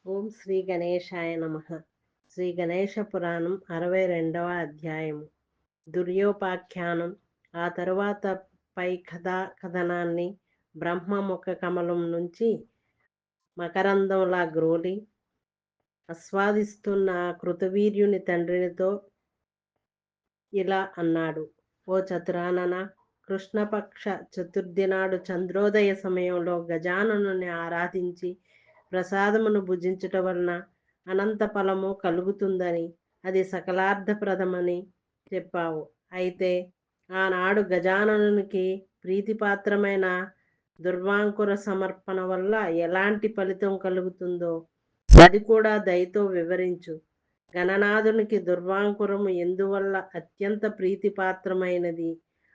ఓం శ్రీ గణేశాయ నమః. శ్రీ గణేశ పురాణం 62వ అధ్యాయము. దుర్యోపాఖ్యానం. ఆ తరువాత పై కథనాన్ని బ్రహ్మ ముఖ కమలం నుంచి మకరందంలా గ్రోలి ఆస్వాదిస్తున్న కృతవీర్యుని తండ్రినితో ఇలా అన్నాడు. ఓ చతురానన, కృష్ణపక్ష చతుర్థి నాడు చంద్రోదయ సమయంలో గజాననుని ఆరాధించి ప్రసాదమును భుజించుట వలన అనంత ఫలము కలుగుతుందని, అది సకలార్థప్రదమని చెప్పావు. అయితే ఆనాడు గజాననునికి ప్రీతిపాత్రమైన దుర్వాంకుర సమర్పణ వల్ల ఎలాంటి ఫలితం కలుగుతుందో అది కూడా దయతో వివరించు. గణనాథునికి దుర్వాంకురము ఎందువల్ల అత్యంత ప్రీతిపాత్రమైనది,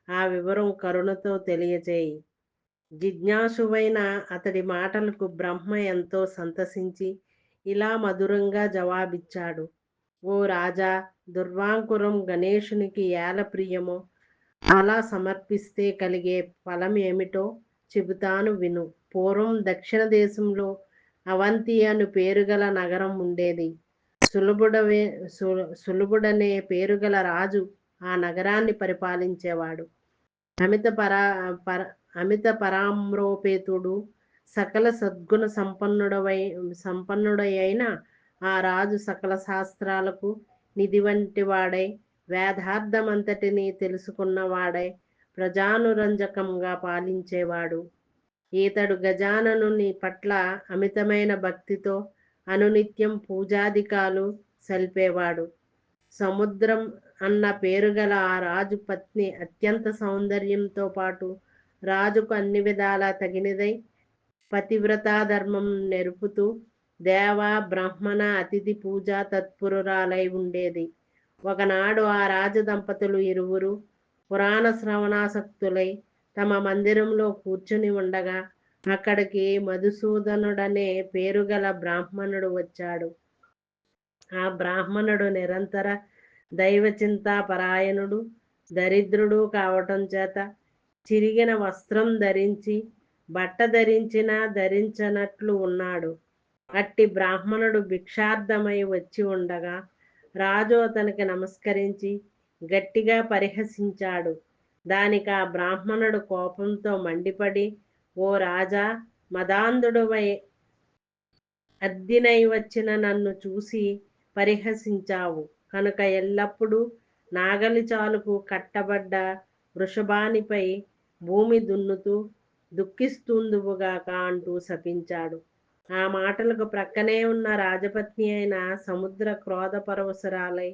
ఆ వివరం కరుణతో తెలియచేయి. జిజ్ఞాసువైన అతడి మాటలకు బ్రహ్మ ఎంతో సంతసించి ఇలా మధురంగా జవాబిచ్చాడు. ఓ రాజా, దుర్వాంకురం గణేశునికి ఏల ప్రియమో అలా సమర్పిస్తే కలిగే ఫలం ఏమిటో చెబుతాను విను. పూర్వం దక్షిణ దేశంలో అవంతి అను పేరుగల నగరం ఉండేది. సులభుడవే సులభుడనే పేరుగల రాజు ఆ నగరాన్ని పరిపాలించేవాడు. అమిత పరా పర అమిత పరామ్రోపేతుడు, సకల సద్గుణ సంపన్నుడై అయిన ఆ రాజు సకల శాస్త్రాలకు నిధి వంటి వాడై, వేదార్థమంతటిని తెలుసుకున్నవాడై ప్రజానురంజకంగా పాలించేవాడు. ఈతడు గజాననుని పట్ల అమితమైన భక్తితో అనునిత్యం పూజాధికాలు సల్పేవాడు. సముద్రం అన్న పేరుగల ఆ రాజు పత్ని అత్యంత సౌందర్యంతో పాటు రాజుకు అన్ని విధాలా తగినదై పతివ్రతాధర్మం నెరుపుతూ దేవ బ్రాహ్మణ అతిథి పూజా తత్పరురాలై ఉండేది. ఒకనాడు ఆ రాజ దంపతులు ఇరువురు పురాణ శ్రవణాసక్తులై తమ మందిరంలో కూర్చుని ఉండగా అక్కడికి మధుసూదనుడనే పేరుగల బ్రాహ్మణుడు వచ్చాడు. ఆ బ్రాహ్మణుడు నిరంతర దైవచింతాపరాయణుడు, దరిద్రుడు కావటం చేత చిరిగిన వస్త్రం ధరించి బట్ట ధరించినా ధరించనట్లు ఉన్నాడు. అట్టి బ్రాహ్మణుడు భిక్షార్థమై వచ్చి ఉండగా రాజు అతనికి నమస్కరించి గట్టిగా పరిహసించాడు. దానికి ఆ బ్రాహ్మణుడు కోపంతో మండిపడి, ఓ రాజా, మదాంధుడువై అద్దినై వచ్చిన నన్ను చూసి పరిహసించావు కనుక ఎల్లప్పుడూ నాగలి చాలుకు కట్టబడ్డ వృషభానిపై భూమి దున్నుతూ దుఃఖిస్తుందువుగాక అంటూ శపించాడు. ఆ మాటలకు ప్రక్కనే ఉన్న రాజపత్ని అయిన సముద్ర క్రోధ పరవశురాలై,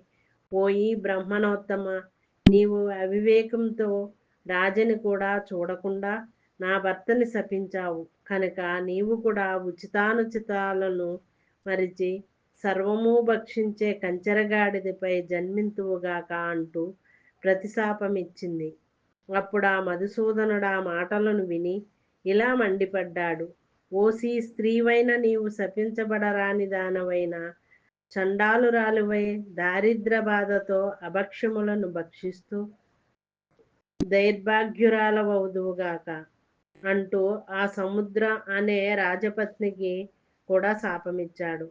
పోయి బ్రహ్మణోత్తమ, నీవు అవివేకంతో రాజని కూడా చూడకుండా నా భర్తని శపించావు కనుక నీవు కూడా ఉచితానుచితాలను మరిచి సర్వము భక్షించే కంచెరగాడిదపై జన్మింతువుగాక అంటూ ప్రతిశాపమిచ్చింది. అప్పుడు ఆ మధుసూదనుడు ఆ మాటలను విని ఇలా మండిపడ్డాడు. ఓసి స్త్రీవైన నీవు శపించబడరాని దానవైన చండాలురాలువై దారిద్ర బాధతో అభక్ష్యములను భక్షిస్తూ దైర్భాగ్యురాలవదువుగాక అంటూ ఆ సముద్ర అనే రాజపత్నికి కూడా శాపమిచ్చాడు.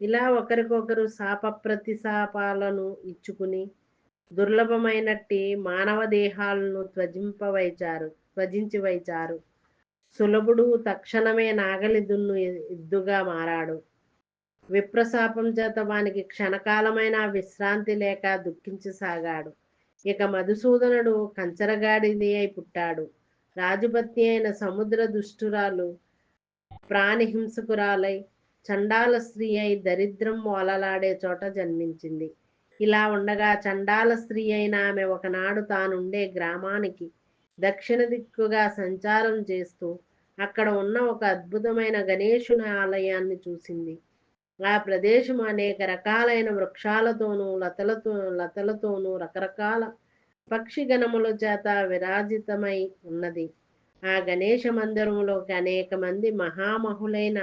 ఇలా ఒకరికొకరు శాప ప్రతిశాపాలను ఇచ్చుకుని దుర్లభమైనట్టి మానవ దేహాలను త్వజించి వైచారు. సులభుడు తక్షణమే నాగలి దున్ను ఎద్దుగా మారాడు. విప్రశాపం చేత వానికి క్షణకాలమైన విశ్రాంతి లేక దుఃఖించసాగాడు. ఇక మధుసూదనుడు కంచరగాడిది అయి పుట్టాడు. రాజుపత్ని అయిన సముద్ర దుష్టురాలు ప్రాణిహింసకురాలై చండాల స్త్రీ అయి దరిద్రం ఓలలాడే చోట జన్మించింది. ఇలా ఉండగా చండాల స్త్రీ అయిన ఆమె ఒకనాడు తానుండే గ్రామానికి దక్షిణ దిక్కుగా సంచారం చేస్తూ అక్కడ ఉన్న ఒక అద్భుతమైన గణేశుని ఆలయాన్ని చూసింది. ఆ ప్రదేశం అనేక రకాలైన వృక్షాలతోనూ లతలతోనూ రకరకాల పక్షి గణముల చేత విరాజితమై ఉన్నది. ఆ గణేశ మందిరములోకి అనేక మంది మహామహులైన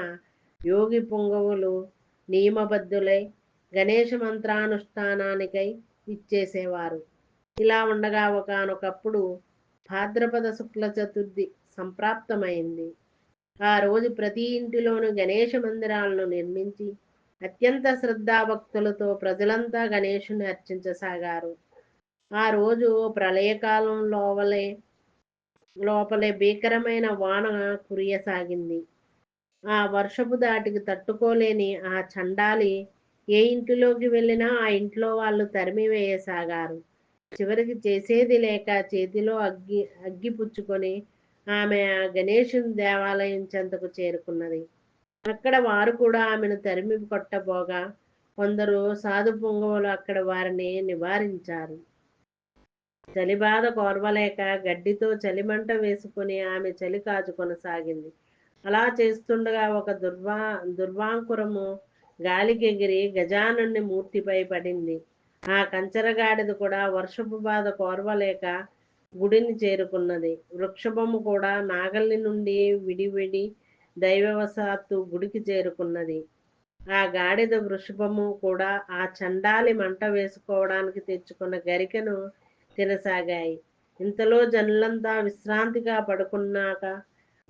యోగి పుంగవులు నియమబద్ధులై గణేశ మంత్రానుష్ఠానానికై ఇచ్చేసేవారు. ఇలా ఉండగా ఒకానొకప్పుడు భాద్రపద శుక్ల చతుర్థి సంప్రాప్తమైంది. ఆ రోజు ప్రతి ఇంటిలోనూ గణేష మందిరాలను నిర్మించి అత్యంత శ్రద్ధాభక్తులతో ప్రజలంతా గణేషుని అర్చించసాగారు. ఆ రోజు ప్రళయకాలం లోపలే భీకరమైన వాన కురియసాగింది. ఆ వర్షపు దాటికి తట్టుకోలేని ఆ చండాలి ఏ ఇంటిలోకి వెళ్ళినా ఆ ఇంట్లో వాళ్ళు తరిమి వేయసాగారు. చివరికి చేసేది లేక చేతిలో అగ్గి పుచ్చుకొని ఆమె ఆ గణేశుని దేవాలయం చెంతకు చేరుకున్నది. అక్కడ వారు కూడా ఆమెను తరిమి కొట్టబోగా కొందరు సాధు పుంగవులు అక్కడ వారిని నివారించారు. చలిబాధ కోర్వలేక గడ్డితో చలిమంట వేసుకుని ఆమె చలి కాచుకొనసాగింది. అలా చేస్తుండగా ఒక దుర్వాంకురము గాలికెగిరి గజానుని మూర్తిపై పడింది. ఆ కంచరగాడిద కూడా వర్షపు బాధ కోర్వలేక గుడిని చేరుకున్నది. వృక్షభము కూడా నాగల్లి నుండి విడివిడి దైవవశాత్తు గుడికి చేరుకున్నది. ఆ గాడిద వృషభము కూడా ఆ చండాలి మంట వేసుకోవడానికి తెచ్చుకున్న గరికెను తినసాగాయి. ఇంతలో జనులంతా విశ్రాంతిగా పడుకున్నాక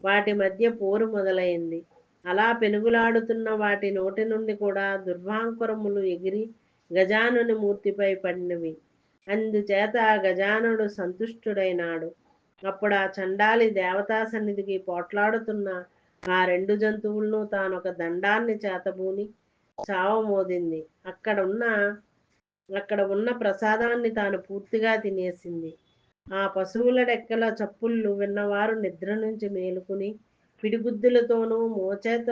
వాటి మధ్య పోరు మొదలైంది. అలా పెనుగులాడుతున్న వాటి నోటి నుండి కూడా దుర్వాంకురములు ఎగిరి గజానుని మూర్తిపై పడినవి. అందుచేత ఆ గజానుడు సంతుష్టుడైనాడు. అప్పుడు ఆ చండాలి దేవతా సన్నిధికి పోట్లాడుతున్న ఆ రెండు జంతువులను తానొక దండాన్ని చేతబూని చావమోదింది. అక్కడ ఉన్న ప్రసాదాన్ని తాను పూర్తిగా తినేసింది. ఆ పశువుల డెక్కల చప్పుళ్ళు విన్నవారు నిద్ర నుంచి మేలుకుని పిడిగుద్దులతోనూ మోచేత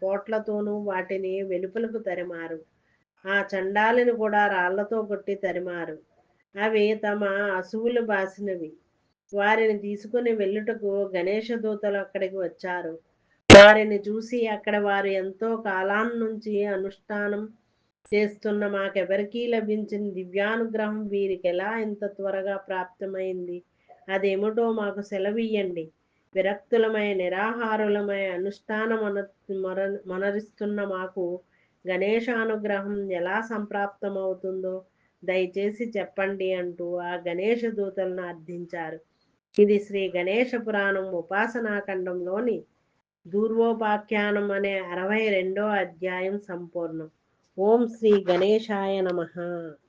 పోట్లతోనూ వాటిని వెలుపలకు తరిమారు. ఆ చండాలిని కూడా రాళ్లతో కొట్టి తరిమారు. అవి తమ అసువులు బాసినవి. వారిని తీసుకుని వెళ్ళుటకు గణేష దూతలు అక్కడికి వచ్చారు. వారిని చూసి అక్కడ వారు ఎంతో కాలాన్నుంచి అనుష్ఠానం చేస్తున్న మాకెవరికీ లభించిన దివ్యానుగ్రహం వీరికెలా ఇంత త్వరగా ప్రాప్తమైంది? అదేమిటో మాకు సెలవియ్యండి. విరక్తులమై నిరాహారులమై మనరిస్తున్న మాకు గణేశానుగ్రహం ఎలా సంప్రాప్తమవుతుందో దయచేసి చెప్పండి అంటూ ఆ గణేష దూతలను అర్థించారు. ఇది శ్రీ గణేష పురాణం ఉపాసనాఖండంలోని దూర్వోపాఖ్యానం అనే 62వ అధ్యాయం సంపూర్ణం. ఓం శ్రీ గణేశాయ నమః.